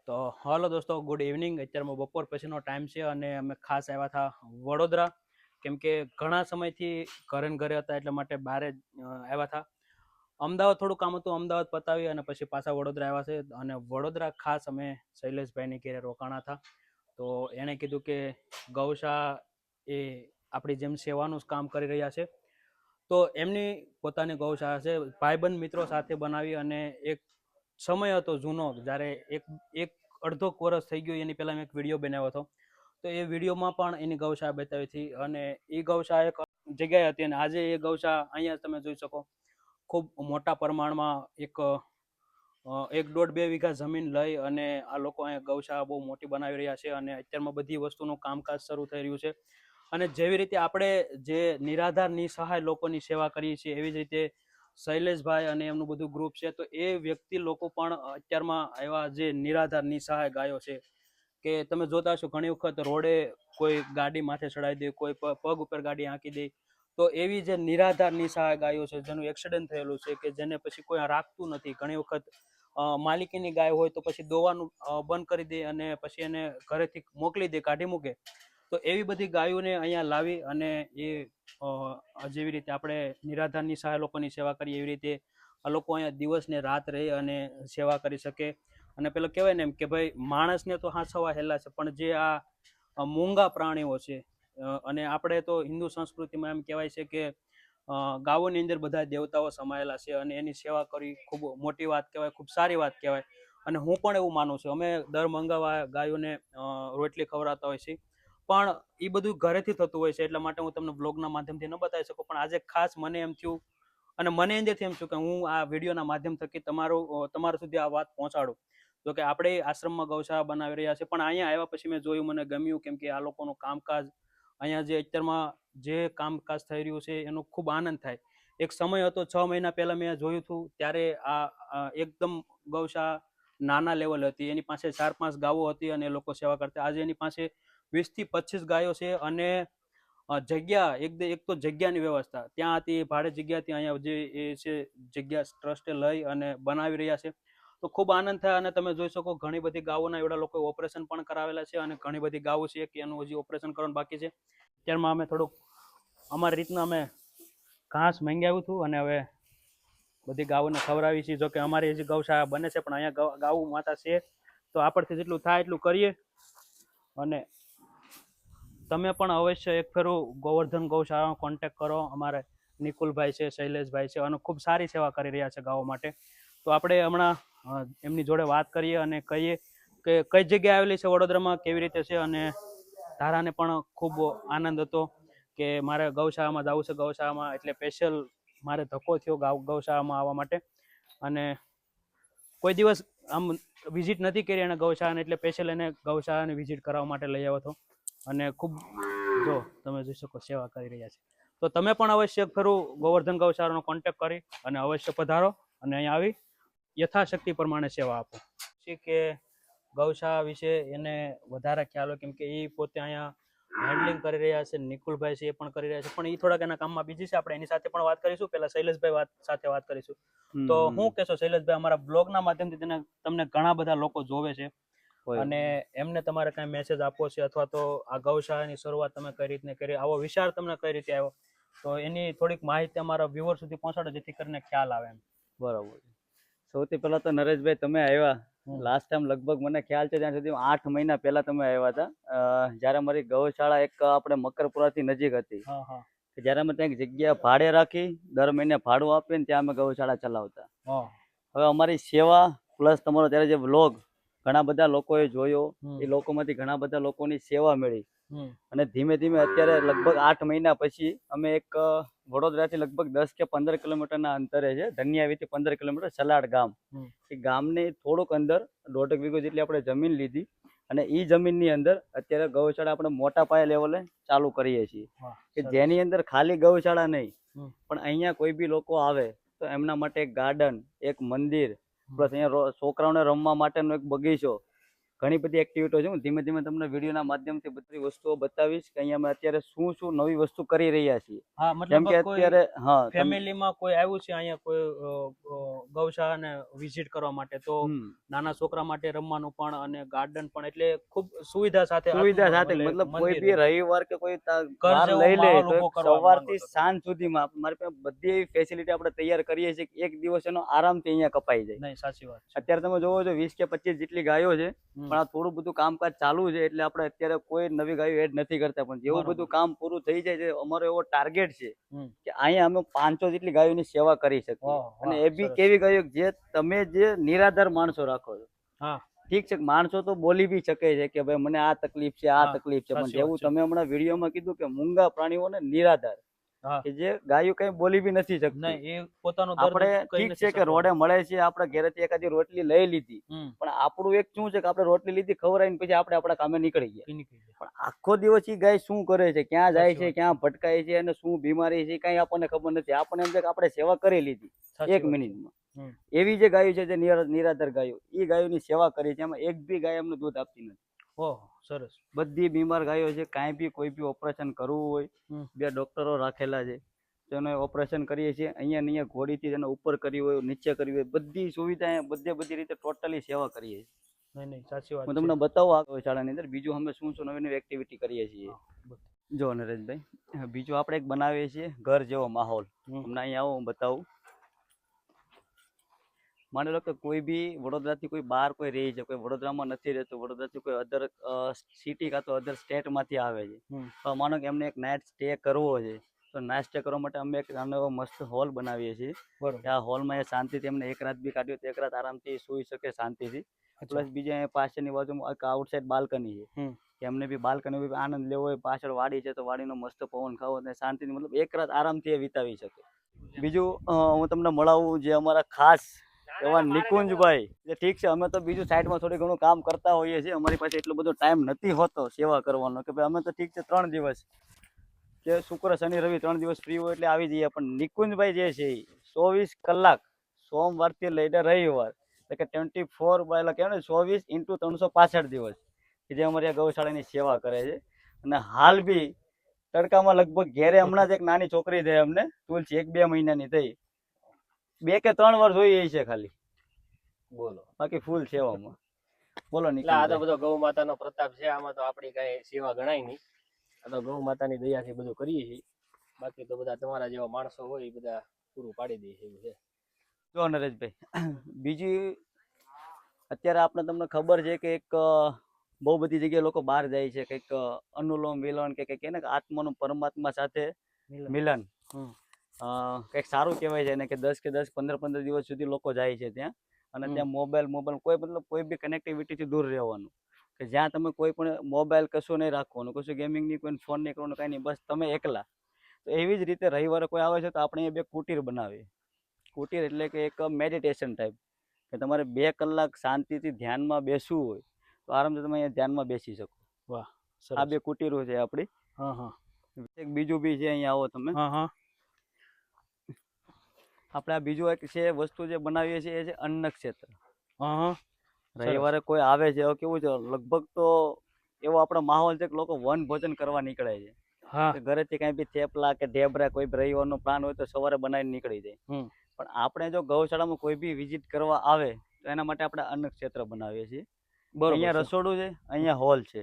તો હાલો દોસ્તો, good evening. અત્યારમાં બપોર પછીનો ટાઈમ છે અને અમે ખાસ આવ્યા હતા વડોદરા, કેમ કે ઘણા સમયથી ઘરે ને ઘરે હતા એટલા માટે બહાર આવ્યા હતા. અમદાવાદ થોડું કામ હતું, અમદાવાદ પતાવી અને પછી પાછા વડોદરા આવ્યા છે. અને વડોદરા ખાસ અમે શૈલેષભાઈની ઘરે રોકાણા હતા. તો એણે કીધું કે ગૌશા એ આપણી જેમ સેવાનું જ કામ કરી રહ્યા છે. તો એમની પોતાની ગૌશાળા છે, ભાઈબંધ મિત્રો સાથે બનાવી. અને એક સમય હતો જૂનો, જ્યારે એક અડધો વર્ષ થઈ ગયો એની પહેલા મેં એક વિડીયો બનાવ્યો હતો. તો એ વિડીયોમાં પણ એની ગૌશાળા બતાવી હતી અને એ ગૌશાળા એક જગ્યાએ હતી. અને આજે એ ગૌશાળા અહીંયા તમે જોઈ શકો, ખૂબ મોટા પ્રમાણમાં એક 1.5-2 વીઘા જમીન લઈ અને આ લોકો અહીંયા ગૌશાળા બહુ મોટી બનાવી રહ્યા છે. અને અત્યારમાં બધી વસ્તુનું કામકાજ શરૂ થઈ રહ્યું છે. અને જેવી રીતે આપણે જે નિરાધાર નિસહાય લોકોની સેવા કરીએ છીએ, એવી જ રીતે શૈલેષભાઈ અને એમનું બધું ગ્રુપ છે. તો એ વ્યક્તિ લોકો પણ અત્યારમાં એવા જે નિરાધાર નિસહાય ગાયો છે, કે તમે જોતા હશો ઘણી વખત રોડે કોઈ ગાડી માથે ચડાવી દે, કોઈ પગ ઉપર ગાડી આંકી દે. તો એવી જે નિરાધાર નિસહાય ગાયો છે, જેનું એક્સિડન્ટ થયેલું છે, કે જેને પછી કોઈ રાખતું નથી, ઘણી વખત માલિકીની ગાય હોય તો પછી દોવાનું બંધ કરી દે અને પછી એને ઘરેથી મોકલી દે, કાઢી મૂકે. તો એવી બધી ગાયોને અહીંયા લાવી અને એ જેવી રીતે આપણે નિરાધાર નિસહાય લોકોની સેવા કરીએ, એવી રીતે આ લોકો અહીંયા દિવસ ને રાત રહી અને સેવા કરી શકે. અને પેલો કહેવાય ને એમ કે ભાઈ, માણસને તો હાંસવા હેલા છે, પણ જે આ મૂંગા પ્રાણીઓ છે, અને આપણે તો હિન્દુ સંસ્કૃતિમાં એમ કહેવાય છે કે ગાયોની અંદર બધા દેવતાઓ સમાયેલા છે અને એની સેવા કરવી ખૂબ મોટી વાત કહેવાય, ખૂબ સારી વાત કહેવાય. અને હું પણ એવું માનું છું. અમે દર મંગળવારે ગાયોને રોટલી ખવડાવતા હોય છે, પણ એ બધું ઘરેથી થતું હોય છે, એટલા માટે હું તમને બ્લોગના માધ્યમથી ન બતાવી શકું. પણ આજે ખાસ મને એમ થયું અને મને અંદરથી એમ થયું કે હું આ વિડીયોના માધ્યમ થકી તમારા સુધી આ વાત પહોંચાડું. તો કે આપણે આશ્રમમાં ગૌશાળા બનાવી રહ્યા છે, પણ અહીંયા આવ્યા પછી મેં જોયું, મને ગમ્યું, કેમ કે આ લોકોનું કામકાજ અહીંયા જે અત્યારમાં જે કામકાજ થઈ રહ્યું છે એનો ખૂબ આનંદ થાય. એક સમય હતો 6 મહિના પહેલા મેં જોયું હતું, ત્યારે આ એકદમ ગૌશાળા નાના લેવલ હતી. એની પાસે 4-5 ગાયો હતી અને એ લોકો સેવા કરતા. આજે એની પાસે 20 થી 25 ગાયો છે. અને જગ્યા એક તો જગ્યાની વ્યવસ્થા ત્યાં હતી, ભાડે જગ્યાથી અહીંયા જે એ છે જગ્યા ટ્રસ્ટે લઈ અને બનાવી રહ્યા છે. તો ખૂબ આનંદ થાય. અને તમે જોઈ શકો, ઘણી બધી ગાયોના એવડા લોકો ઓપરેશન પણ કરાવેલા છે અને ઘણી બધી ગાયો છે કે એનું હજી ઓપરેશન કરવાનું બાકી છે. ત્યારમાં અમે થોડુંક અમારી રીતના અમે ઘાસ મંગાવ્યું હતું અને હવે બધી ગાયોને ખવડાવી છે. જોકે અમારી હજી ગૌશાળા બને છે, પણ અહીંયા ગાયો માતા છે, તો આપણથી જેટલું થાય એટલું કરીએ. અને તમે પણ અવશ્ય એક ફેરું ગોવર્ધન ગૌશાળાનો કોન્ટેક્ટ કરો. અમારે નિકુલભાઈ છે, શૈલેષભાઈ છે, અને ખૂબ સારી સેવા કરી રહ્યા છે ગાયો માટે. તો આપણે હમણાં એમની જોડે વાત કરીએ અને કહીએ કે કઈ જગ્યાએ આવેલી છે વડોદરામાં, કેવી રીતે છે. અને તારાને પણ ખૂબ આનંદ હતો કે મારે ગૌશાળામાં જવું છે, ગૌશાળામાં, એટલે સ્પેશિયલ મારે ધક્કો થયો ગૌશાળામાં આવવા માટે. અને કોઈ દિવસ આમ વિઝિટ નથી કરી એને ગૌશાળાને, એટલે સ્પેશિયલ એને ગૌશાળાની વિઝિટ કરવા માટે લઈ આવ્યો હતો. અને ખૂબ જો તમે જોઈ શકો સેવા કરી રહ્યા છે. તો તમે પણ અવશ્ય ખરું ગોવર્ધન ગૌશાળાનો કોન્ટેક્ટ કરી અને અવશ્ય પધારો અને અહીંયા આવી યથાશક્તિ પ્રમાણે સેવા આપો. કે ગૌશાળા વિશે એને વધારે ખ્યાલ હોય, કેમ કે એ પોતે અહીંયા હેન્ડલિંગ કરી રહ્યા છે. નિકુલભાઈ છે એ પણ કરી રહ્યા છે, પણ એ થોડાક એના કામમાં બીજી છે. આપણે એની સાથે પણ વાત કરીશું. પહેલા શૈલેષભાઈ સાથે વાત કરીશું. તો શું કહેશો શૈલેષભાઈ, અમારા બ્લોગના માધ્યમથી તમને ઘણા બધા લોકો જોવે છે, અને એમને તમારે કઈ મેસેજ આપવો છે, અથવા તો આ ગૌશાળાની શરૂઆત તમે કઈ રીતને કરી, આવો વિચાર તમને કઈ રીતે આવ્યો, તો એની થોડીક માહિતી અમારા વ્યુઅર સુધી પહોંચાડો, જેથી કરીને ખ્યાલ આવે એમ. બરાબર. સૌથી પહેલા તો નરેશભાઈ, તમે આવ્યા લાસ્ટ ટાઈમ લગભગ મને ખ્યાલ છે ત્યાં સુધી 8 મહિના પહેલા તમે આવ્યા હતા, જ્યારે મારી ગૌશાળા એક આપણે મકરપુરાથી નજીક હતી. જ્યારે અમે ત્યાં એક જગ્યા ભાડે રાખી, દર મહિને ભાડું આપીને ત્યાં અમે ગૌશાળા ચલાવતા. હવે અમારી સેવા પ્લસ તમારો ત્યારે જે વ્લોગ ઘણા બધા લોકોએ જોયો, એ લોકોમાંથી ઘણા બધા લોકોની સેવા મળી. અને ધીમે ધીમે અત્યારે લગભગ 8 મહિના પછી અમે એક વડોદરાથી લગભગ 10 કે 15 કિલોમીટરના અંતરે છે, ધન્યાવીથી 15 કિલોમીટર, સલાડ ગામ. એ ગામને થોડુંક અંદર 1.5 વીઘો જેટલી આપણે જમીન લીધી અને એ જમીનની અંદર અત્યારે ગૌશાળા આપણે મોટા પાયા લેવલે ચાલુ કરીએ છીએ, કે જેની અંદર ખાલી ગૌશાળા નહીં, પણ અહીંયા કોઈ બી લોકો આવે તો એમના માટે એક ગાર્ડન, એક મંદિર, પ્લસ અહીંયા છોકરાઓને રમવા માટેનો એક બગીચો, ઘણી બધી એક્ટિવિટીઓ છે. હું ધીમે ધીમે તમને વિડીયોના માધ્યમથી બધી વસ્તુઓ બતાવીશ કે અહીંયા અમે અત્યારે શું શું નવી વસ્તુ કરી રહ્યા છીએ. હા, જેમ કે મતલબ કોઈ અત્યારે હા ફેમિલીમાં કોઈ આવ્યું છે અહીંયા કોઈ ગૌશાળાને વિઝિટ કરવા માટે, તો નાના છોકરા માટે રમવાનું પણ અને ગાર્ડન પણ, એટલે ખૂબ સુવિધા સાથે મતલબ કોઈ બી રવિવાર કે કોઈ ઘર બહાર જેવો લઈ લે માહોલ તો ઊભો કરવા સવારથી માંગો છો. સાંજ સુધીમાં મારી પાસે બધી એવી ફેસિલિટી આપણે તૈયાર કરીએ છીએ કે એક દિવસ એનો આરામથી અહીંયા કપાઈ જાય. નહીં, સાચી વાત છે. અત્યારે તમે જોવો છો 20 કે 25 જેટલી ગાયો છે, હમ. પણ આ થોડું બધું કામકાજ ચાલુ છે એટલે આપણે અત્યારે કોઈ નવી ગાયો એડ નથી કરતા. પણ જેવું બરોબર. બધું કામ પૂરું થઈ જાય છે, અમારો એવો ટાર્ગેટ છે હમ. કે અહીંયા અમે 500 જેટલી ગાયોની સેવા કરી શકીએ. વાહ, અને વાહ, એ બી સરસ. કેવી ગાયો જે તમે જે નિરાધાર માણસો રાખો છો. હા. ઠીક છે, માણસો તો બોલી બી શકે છે કે ભાઈ મને આ તકલીફ છે, આ હા, તકલીફ છે, પણ સાચી જેવું વાત છે. તમે હમણાં વિડીયોમાં કીધું કે મૂંગા પ્રાણીઓને નિરાધાર, હા. કે જે ગાયો કઈ બોલી બી નથી શકતી. નહીં, એ પોતાનો દર્દ આપણે કહી ઠીક નથી છે કે રોડે મળે છે, આપણે ઘરેથી એકાદી રોટલી લઈ લીધી, હમ. પણ આપણું એક શું છે કે આપણે રોટલી લીધી ખવડાવીને પછી આપણે આપણા કામે નીકળી ગયા. એ નીકળી જાય. પણ આખો દિવસ ઈ ગાય શું કરે છે, ક્યાં જાય સાચી છે, વાત ક્યાં ભટકાય છે અને શું બીમારી છે કઈ આપણને ખબર નથી. આપણને એમ છે કે આપણે સેવા કરી લીધી સાચી 1 વાત છે. મિનિટમાં. હમ. એવી જે ગાયો છે જે નિરાધાર ગાયો, એ ગાયોની સેવા કરી છે, એમાં એક બી ગાય અમને દૂધ આપતી નથી. ઓહ, સરસ. બધી બીમાર ગાયો છે, કાંઈ બી કોઈ બી ઓપરેશન કરવું હોય, હમ. 2 ડોક્ટરો રાખેલા છે, તેનો ઓપરેશન કરીએ છીએ. અહીંયા ને અહીંયા ઘોડીથી તેને ઉપર કર્યું હોય, નીચે કર્યું હોય, બધી સુવિધા બધી રીતે ટોટલી સેવા કરીએ છીએ. નહીં, નહીં, સાચી વાત હું છે. તમને બતાવું આ ગૌશાળાની અંદર બીજું અમે શું શું નવી નવી એક્ટિવિટી કરીએ છીએ. હા, બસ. જો નરેશભાઈ, બીજું આપણે એક બનાવીએ છીએ ઘર જેવો માહોલ. હમ. તમને અહીંયા આવો હું બતાવું. માની લો કે કોઈ બી વડોદરાથી કોઈ બહાર કોઈ રહે છે, કોઈ વડોદરામાં નથી રહેતું, વડોદરાથી કોઈ અધર સિટી કાં તો અધર સ્ટેટમાંથી આવે છે, હમ. તો માનો કે એમને એક નાઇટ સ્ટે કરવો છે, તો નાઇટ સ્ટે કરવા માટે અમે એક નાનો એવો મસ્ત હોલ બનાવીએ છીએ. બરોબર. કે આ હોલમાં એ શાંતિથી એમને એક રાત બી કાઢ્યો તો એક રાત આરામથી સૂઈ શકે શાંતિથી. અચ્છા. પ્લસ બીજા અહીંયા પાછળની બાજુમાં એક આઉટસાઇડ બાલ્કની છે, હમ. કે એમને બી બાલ્કની આનંદ લેવો હોય, પાછળ વાડી છે તો વાડીનો મસ્ત પવન ખાવો અને શાંતિથી મતલબ એક રાત આરામથી એ વિતાવી શકે. બીજું હું તમને મળાવું જે અમારા ખાસ એવા નિકુંજભાઈ, જે ઠીક છે અમે તો બીજું સાઈડમાં થોડી ઘણું કામ કરતા હોઈએ છીએ, અમારી પાસે એટલો બધો ટાઈમ નથી હોતો સેવા કરવાનો, કે ભાઈ અમે તો ઠીક છે 3 દિવસ કે શુક્ર શનિ રવિ 3 દિવસ ફ્રી હોય એટલે આવી જઈએ. પણ નિકુંજભાઈ જે છે એ 24 કલાક સોમવારથી લઈને રવિવાર, એટલે કે 24 બાય કહેવાય ને 24 × 365 દિવસ કે જે અમારી આ ગૌશાળાની સેવા કરે છે. અને હાલ બી તડકામાં લગભગ ઘેરે હમણાં જ એક નાની છોકરી થઈ અમને, તુલસી 1-2 મહિનાની થઈ, 2 કે 3 વાર જોઈએ છે ખાલી, બોલો. બાકી ફૂલ સેવામાં. બોલો એટલે આ તો નિકુંજભાઈ. બધો ગૌ માતાનો પ્રતાપ છે, આમાં તો આપણી કઈ સેવા ગણાય નહીં. આ તો ગૌ માતાની દયાથી બધું કરીએ છીએ. બાકી તો બધા તમારા જેવા માણસો હોય એ બધા પૂરું પાડી દે છે એવું છે. જો નરેશભાઈ, બીજી અત્યારે આપણે તમને ખબર છે કે એક બહુ બધી જગ્યાએ લોકો બહાર જાય છે, કંઈક અનુલોમ વિલોમ કે કંઈક ને આત્માનું પરમાત્મા સાથે મિલન, કંઈક સારું કહેવાય છે ને, કે 10 કે 15 દિવસ સુધી લોકો જાય છે ત્યાં. અને ત્યાં મોબાઈલ કોઈ મતલબ કોઈ બી કનેક્ટિવિટીથી દૂર રહેવાનું, કે જ્યાં તમે કોઈ પણ મોબાઈલ કશું નહીં રાખવાનું, કશું ગેમિંગ નહીં, કોઈ ફોન નહીં કરવાનું, કાંઈ નહીં, બસ તમે એકલા. તો એવી જ રીતે રવિવારે કોઈ આવે છે તો આપણે અહીંયા 2 કુટીર બનાવીએ. કુટીર એટલે કે એક મેડિટેશન ટાઈપ, કે તમારે 2 કલાક શાંતિથી ધ્યાનમાં બેસવું હોય તો આરામથી તમે અહીંયા ધ્યાનમાં બેસી શકો. વાહ, આ 2 કુટીરો છે આપણી. હા, હા. એક બીજું બી છે, અહીંયા આવો તમે. હા, હા. આપણે આ બીજું એક છે વસ્તુ જે બનાવીએ છીએ એ છે અન્ન ક્ષેત્ર. હા, હા. રવિવારે કોઈ આવે છે, કેવું છે લગભગ તો એવો આપણો માહોલ છે કે લોકો વન ભોજન કરવા નીકળે છે. હા. ઘરેથી કઈ બી થેપલા કે ઢેબરા કોઈ રવિવારનો પ્લાન હોય તો સવારે બનાવીને નીકળી જાય. પણ આપણે જો ગૌશાળામાં કોઈ બી વિઝિટ કરવા આવે તો એના માટે આપણે અન્ન ક્ષેત્ર બનાવીએ છીએ. અહીંયા રસોડું છે, અહીંયા હોલ છે.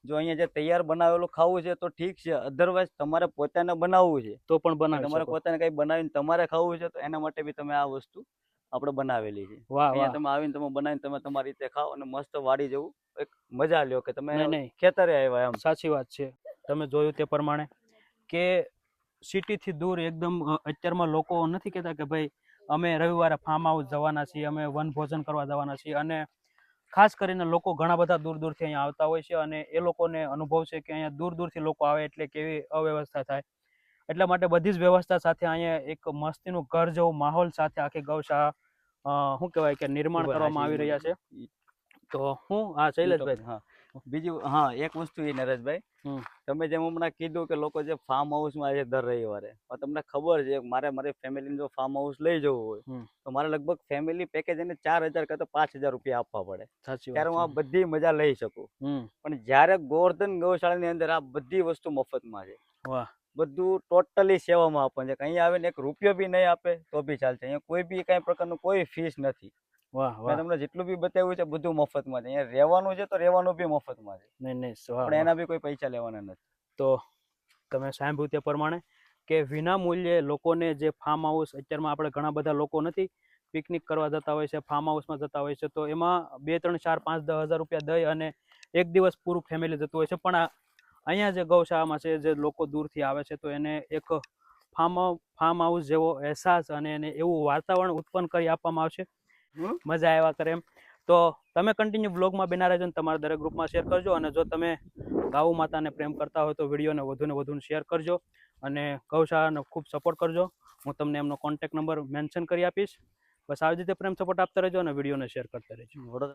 જો અહીંયા જે તૈયાર બનાવેલું ખાવું છે તો ઠીક છે, અધરવાઇઝ તમારે પોતાને બનાવવું છે તો પણ બનાવી તમારે શકો. પોતાને કઈ બનાવીને તમારે ખાવું છે તો એના માટે બી તમે આ વસ્તુ આપણે બનાવેલી છે. વાહ, અહીંયા વાહ. તમે આવીને તમે બનાવીને તમે તમારી રીતે ખાઓ અને મસ્ત વાડી જવું એક મજા લ્યો, કે તમે નહીં. ખેતરે આવ્યા એમ. સાચી વાત છે. તમે જોયું તે પ્રમાણે કે સિટીથી દૂર એકદમ અત્યારમાં લોકો નથી કહેતા કે ભાઈ અમે રવિવારે ફાર્મ હાઉસ જવાના છીએ, અમે વનભોજન કરવા જવાના છીએ, અને ખાસ કરીને લોકો ઘણા બધા દૂર દૂરથી અહીંયા આવતા હોય છે, અને એ લોકોને અનુભવ છે કે અહીંયા દૂર દૂરથી લોકો આવે એટલે કેવી અવ્યવસ્થા થાય. એટલા માટે બધી જ વ્યવસ્થા સાથે અહીંયા એક મસ્તીનું ઘર જેવું માહોલ સાથે આખી ગૌશાળા શું કહેવાય કે નિર્માણ કરવામાં આવી રહ્યા છે. તો હું શૈલેષભાઈ, હા, બીજું હા એક વસ્તુ એ નરેશભાઈ, હમ. તમે જેમ હમણાં કીધું કે લોકો જે ફાર્મ હાઉસમાં આવે છે દર રવિવારે, હવે તમને ખબર છે કે મારી ફેમિલીને જો ફાર્મ હાઉસ લઈ જવું હોય હમ. તો મારે લગભગ ફેમિલી પેકેજ એને 4,000 કાં તો 5,000 રૂપિયા આપવા પડે, સાચી ત્યારે હું આ વાત છે. બધી મજા લઈ શકું. હમ. પણ જ્યારે ગોવર્ધન ગૌશાળાની અંદર આ બધી વસ્તુ મફતમાં છે, વાહ. બધું ટોટલી સેવામાં આપવાનું છે. અહીંયા આવીને 1 રૂપિયો બી નહીં આપે તો બી ચાલશે. અહીંયા કોઈ બી કઈ પ્રકારનું કોઈ ફીસ નથી. વાહ મેં વાહ. તમને જેટલું બી બતાવ્યું છે બધું મફતમાં છે. અહીંયા રહેવાનું છે તો રહેવાનું બી મફતમાં છે, નહીં નહીં, વાહ પણ વાહ. એના બી કોઈ પૈસા લેવાના નથી. તો તમે સાંભળ્યું તે પ્રમાણે કે વિના મૂલ્યે લોકોને જે ફાર્મ હાઉસ, અત્યારમાં આપણે ઘણા બધા લોકો નથી પિકનિક કરવા જતા હોય છે, ફાર્મ હાઉસમાં જતા હોય છે, તો એમાં 2, 3, 4, 5, 10,000 રૂપિયા દઈ અને એક દિવસ પૂરું ફેમિલી જતું હોય છે. પણ અહીંયા જે ગૌશાળામાં છે, જે લોકો દૂરથી આવે છે, તો એને એક ફાર્મ હાઉસ જેવો અહેસાસ અને એને એવું વાતાવરણ ઉત્પન્ન કરી આપવામાં આવશે, મજા આવ્યા કરે એમ. તો તમે કન્ટિન્યુ બ્લોગમાં બના રહેજો ને તમારા દરેક ગ્રુપમાં શેર કરજો. અને જો તમે ગાઉ માતાને પ્રેમ કરતા હોય તો વિડીયોને વધુ ને વધુ શેર કરજો અને ગૌશાળાને ખૂબ સપોર્ટ કરજો. હું તમને એમનો કોન્ટેક્ટ નંબર મેન્શન કરી આપીશ. બસ આવી રીતે પ્રેમ સપોર્ટ આપતા રહેજો અને વિડીયોને શેર કરતા રહેજો.